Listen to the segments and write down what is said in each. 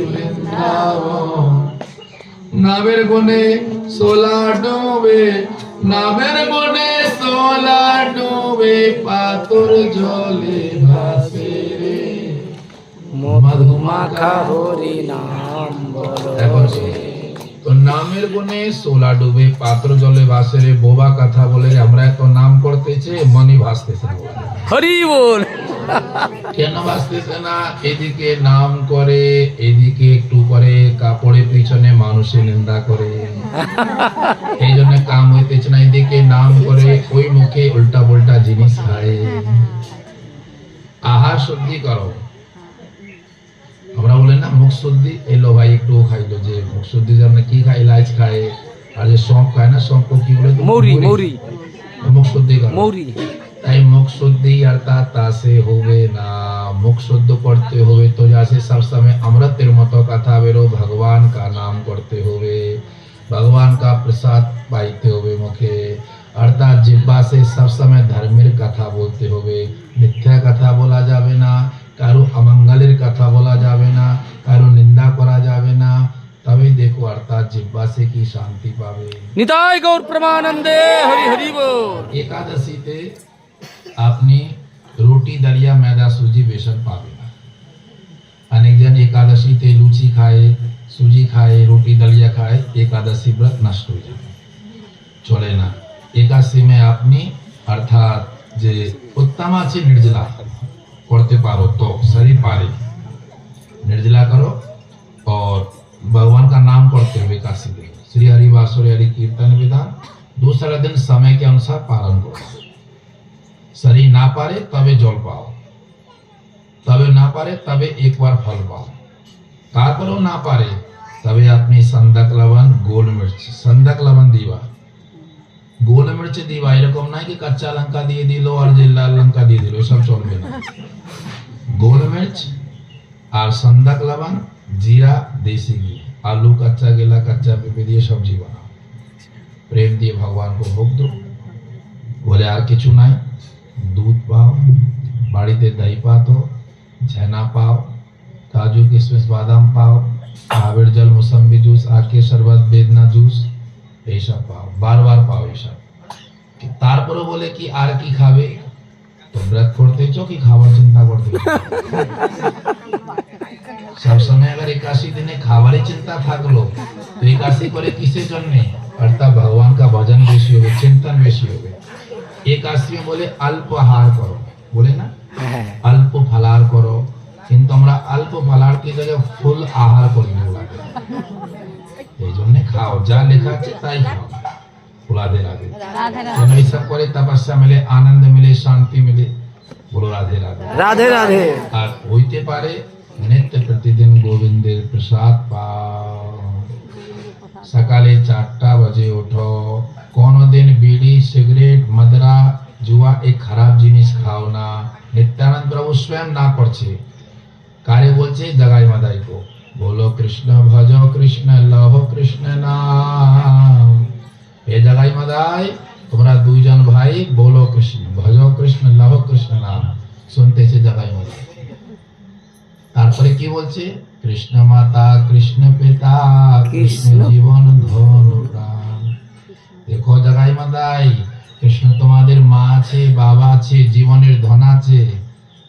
বৃন্দাবন। নাবের বনে সোলা ডোবে, নাবের বনে সোলা ডোবে, পাথর জলে ভাসে রে, মধুমাখা হরি নাম বলো রে। তো নামের বনে সোলা ডুবে পাত্র জলে ভাসে রে, বোবা কথা বলে রে। আমরা এত নাম করতেছে, মনই ভাসতেছে না। হরি বল। কেন ভাসতেছে না? এদিকে নাম করে, এদিকে একটু করে কাপড়ের পিছনে মানুষের নিন্দা করে, এই জন্য কাম হইতেছে না। এদিকে নাম করে, ওই মুখে উল্টা পাল্টা জিনিস খায়। আহার শুদ্ধি করো। আমরা বলে না মুখ শুদ্ধি, এলো ভাই একটু খাইলো, যে মুখ শুদ্ধি যে আমরা কি খাই, ইলাচ খায়, আর যে সব খায় না, সব কি বলে, মৌরি মৌরি মুখ শুদ্ধি করো। মৌরি। তাই মুখ শুদ্ধি অর্থাৎ তাসে হবে না, মুখ শুদ্ধ করতে হবে। তো जैसे सब समय अमृतेर মতো কথা বেরো, ভগবান का नाम করতে হবে, भगवान का प्रसाद पाइते হবে মুখে। অর্থাৎ জিহ্বা से सब समय ধর্মের কথা বলতে হবে, মিথ্যা কথা বলা যাবে না, কারো অমঙ্গলের কথা বলা যাবে না, কারো নিন্দা করা যাবে না। তবে দেখো অর্থাৎ জিহ্বা से কি শান্তি পাবে। নিতাই গৌর প্রেমানন্দে হরি হরি বল। একাদশীতে আপনি রুটি দলিয়া मैदा सूजी बेसन পাবেন না। অনেক জন একাদশীতে লুচি খায়, সুজি খায়, রুটি দলিয়া খায়, একাদশী ব্রত নষ্ট হয়ে যাবে, চলে না। একাদশী মে আপনি অর্থাৎ যে উত্তম আছে নির্জলা করতে পারো, তো শরীর পারে निर्जला करो और भगवान का नाम करते हुए एकादशी दिन श्री हरि वासुरी हरि कीर्तन विधान दूसरा दिन समय के अनुसार पालन करो। शरीर ना पारे तबे जल पाओ, तबे ना पारे तबे एक बार फल पाओ, तारपरो ना पारे तबे अपनी संदक लवण गोल मिर्च, संदक लवण दीवा, गोल मिर्च दीवा। এরকম নাই কি কাঁচা লঙ্কা দিয়ে দিল আর যে লাল লঙ্কা দিয়ে দিল, সব চলবে না। गोल मिर्च और संदक लवण, जीरा, देसी घी, आलू कच्चा गेला कच्चा पेঁপে দিয়ে सब्जी बनाओ, प्रेम दिए भगवान को भोग दो। बोले আর কিছু নাই, दूध पाओ, বাড়িতে दही पातो, छेना पाओ, काजू किशमिश बादाम पाओ, कावेर जल मौसम्बी जूस, आके शरबत बेदना जूस, এই সব পাও, বারবার পাও এই সব। তারপরে বলে কি আর কি খাবে, তো ব্রত করতেছো কি খাবার চিন্তা করতেছো? सब समय अगर 81 दिने खावारी चिंता থাকলো, তো 81 করে কিসের জন্য? অর্থাৎ ভগবান का भजन বেশি হবে, চিন্তন বেশি হবে। 81 में बोले अल्प आहार करो, बोले ना अल्प फलाहार करो, কিন্তু আমরা অল্প ফলাহার কি জায়গায় ফুল আহার করি না, এই জন্য খাও, যা লেখা আছে তাই খাও। রাধে রাধে। এইসব করে তপস্যা মিলে, আনন্দ মিলে, শান্তি মিলে। বলো রাধে রাধে। রাধে রাধে। আর হইতে পারে নিত্য প্রতিদিন গোবিন্দের প্রসাদ পাও। সকালে 4টা বাজে ওঠো, কোনদিন বিড়ি সিগারেট মদরা জুয়া এই খারাপ জিনিস খাও না। নিত্যানন্দ প্রভু স্বয়ং না করছে, কারে বলছে? জগাই মাদাই को, बोलो कृष्ण भजो कृष्ण लहो कृष्ण नाम। हे जगाई मादाई, তোমরা দুইজন ভাই বলো কৃষ্ণ, ভজো কৃষ্ণ, লহো কৃষ্ণ নাম, শুনতেছে জগাই মাদাই। তারপরে কি বলছে? কৃষ্ণ মাতা কৃষ্ণ পিতা কৃষ্ণ জীবন ধন প্রাণ। দেখো জগাই মাদাই, কৃষ্ণ তোমাদের মা আছে, বাবা আছে, জীবনের ধন আছে।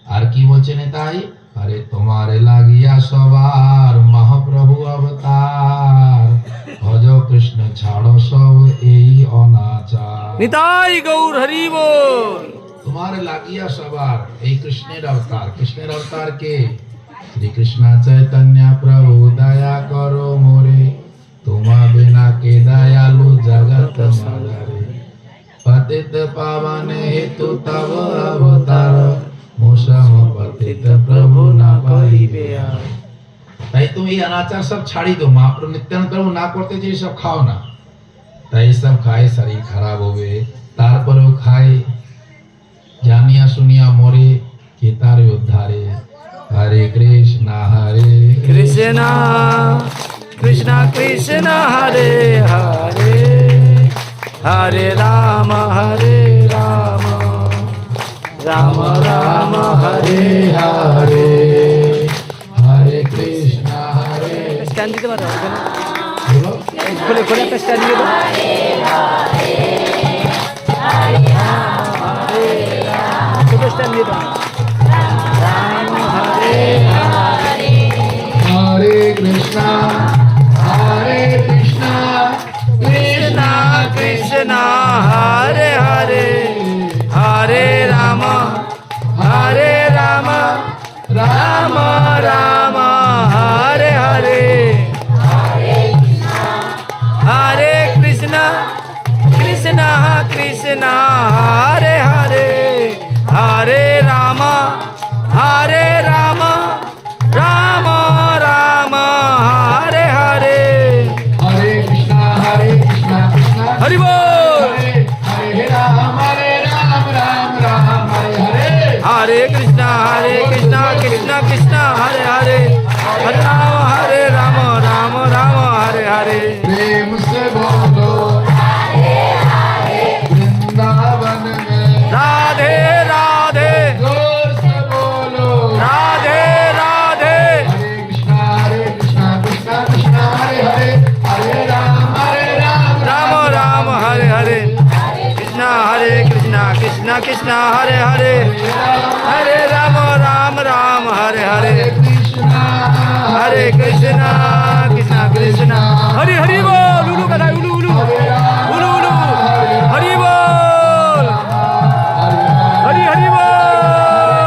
আর কি বলছে নেতাই? আরে তোমারে লাগিয়া সবার মহাপ্রভু অবতার, ভজ কৃষ্ণ ছাড়ো সব এই অনাচার। নিতাই গৌর হরি বল। তোমারে লাগিয়া সবার এই কৃষ্ণের অবতার। কৃষ্ণের অবতার কে? শ্রী কৃষ্ণ চৈতন্য প্রভু, দয়া করো মোরে, তোমা বিনা কে দয়ালু জগত মাঝারে, পতিত পাবন হেতু তব অবতার, মোসম পতিত প্রভু না পাইবে আর। তাই তুমি এই অনাচার সব ছাড়ি দো। মহাপ্রভু নিত্যানন্দ প্রভু না করতে যে সব খাও না, তাই সব খায় শরীর খারাপ হবে। তারপরেও খায়, জানিয়া শুনিয়া মরে, কে তার উদ্ধারে। হরে কৃষ্ণ কৃষ্ণ কৃষ্ণ কৃষ্ণ হরে হরে, হরে রাম রাম রাম হরে হরে, হরে কৃষ্ণ স্ট্যান্ড দিতে পারো ওখানে বলো খুলে খুলে একটা স্ট্যান্ড দিয়ে দাও ছোট স্ট্যান্ড দিয়ে দাও রাম হরে हरे कृष्णा कृष्णा कृष्ण हरे हरे हरे राम राम राम हरे हरे हरे कृष्ण कृष्ण कृष्ण हरे हरे हरे राम राम राम हरे हरे हरे कृष्णा कृष्णा हरि बोल हरे राम राम राम हरे हरे हरे कृष्णा कृष्ण कृष्ण हरे हरे हरे राम राम राम हरे हरे प्रेम से बोलो वृंदावन में राधे राधे जोर से बोलो राधे राधे हरे कृष्णा कृष्णा कृष्णा हरे हरे हरे राम राम राम हरे हरे कृष्णा कृष्ण कृष्ण हरे हरे हरे राम राम हरे हरे कृष्णा हरे कृष्णा कृष्ण कृष्ण हरि हरि बोल उलू कथा उलू उलू उलू उलू हरि बोल हरि हरि बोल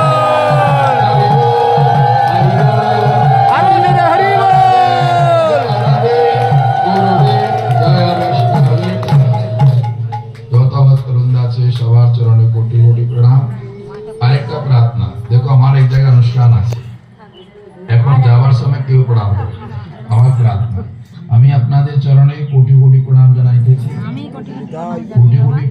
आरो जय हरि बोल যথাবত করুন্দা আছে সবার চরণে কোটি কোটি প্রণাম আরেকটা প্রার্থনা দেখো আমার এক জায়গায় অনুষ্ঠান আছে এখন যাওয়ার সময় কেউ প্রণাম করবে আমার প্রার্থনা আমি আপনাদের চরণে কোটি কোটি প্রণাম জানাইতেছি কোটি কোটি